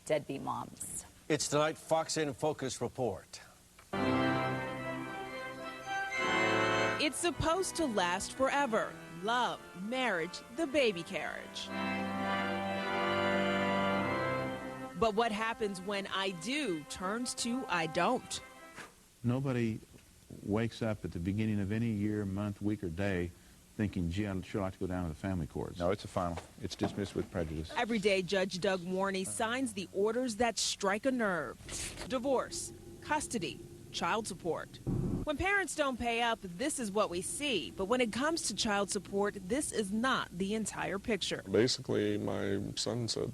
deadbeat moms. It's tonight's Fox in Focus report. It's supposed to last forever. Love, marriage, the baby carriage. But what happens when I do turns to I don't? Nobody wakes up at the beginning of any year, month, week, or day thinking, gee, I'd sure like to go down to the family courts. No, it's a final. It's dismissed with prejudice. Every day, Judge Doug Warney signs the orders that strike a nerve. Divorce, custody, child support. When parents don't pay up, this is what we see. But when it comes to child support, this is not the entire picture. Basically, my son said,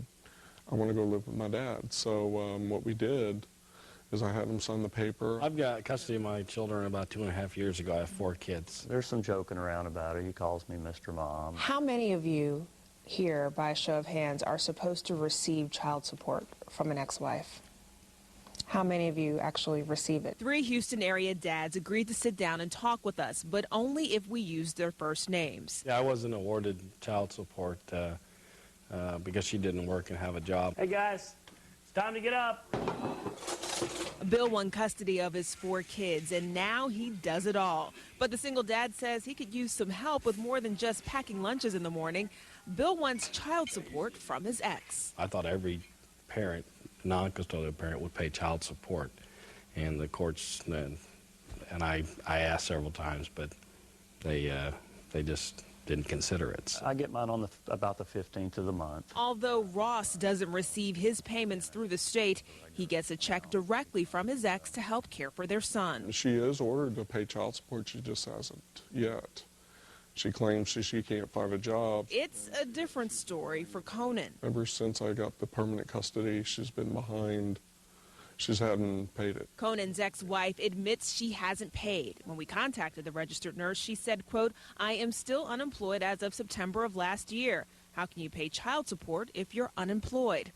I want to go live with my dad. So what we did is I had him sign the paper. I've got custody of my children about 2.5 years ago. I have 4 kids. There's some joking around about it. He calls me Mr. Mom. How many of you here, by a show of hands, are supposed to receive child support from an ex-wife? How many of you actually receive it? 3 Houston area dads agreed to sit down and talk with us, but only if we used their first names. Yeah, I wasn't awarded child support because she didn't work and have a job. Hey guys, it's time to get up. Bill won custody of his 4 kids, and now he does it all. But the single dad says he could use some help with more than just packing lunches in the morning. Bill wants child support from his ex. I thought every parent, non-custodial parent, would pay child support. And the courts, and I asked several times, but they just didn't consider it. I get mine on about the 15th of the month. Although Ross doesn't receive his payments through the state, he gets a check directly from his ex to help care for their son. She is ordered to pay child support. She just hasn't yet. She claims she can't find a job. It's a different story for Conan. Ever since I got the permanent custody, she's been behind. She hadn't paid it. Conan's ex-wife admits she hasn't paid. When we contacted the registered nurse, she said, quote, I am still unemployed as of September of last year. How can you pay child support if you're unemployed?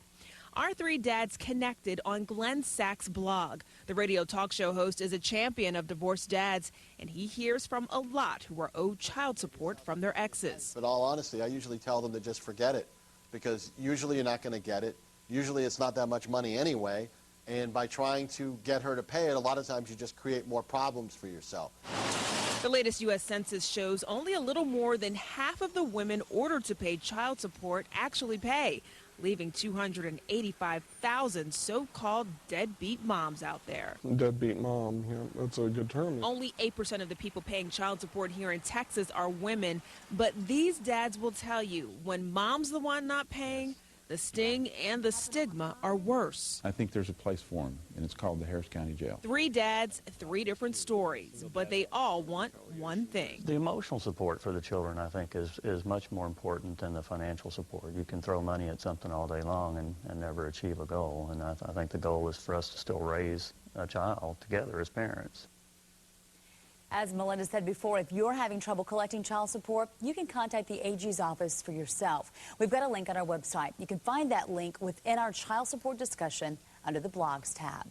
Our 3 dads connected on Glenn Sachs' blog. The radio talk show host is a champion of divorced dads, and he hears from a lot who are owed child support from their exes. But all honesty, I usually tell them to just forget it, because usually you're not going to get it. Usually it's not that much money anyway. And by trying to get her to pay it, a lot of times you just create more problems for yourself. The latest U.S. Census shows only a little more than half of the women ordered to pay child support actually pay, leaving 285,000 so-called deadbeat moms out there. Deadbeat mom, yeah, that's a good term. Only 8% of the people paying child support here in Texas are women, but these dads will tell you when mom's the one not paying, the sting and the stigma are worse. I think there's a place for them, and it's called the Harris County Jail. 3 dads, 3 different stories, but they all want one thing. The emotional support for the children, I think, is much more important than the financial support. You can throw money at something all day long and never achieve a goal, and I think the goal is for us to still raise a child together as parents. As Melinda said before, if you're having trouble collecting child support, you can contact the AG's office for yourself. We've got a link on our website. You can find that link within our child support discussion under the blogs tab.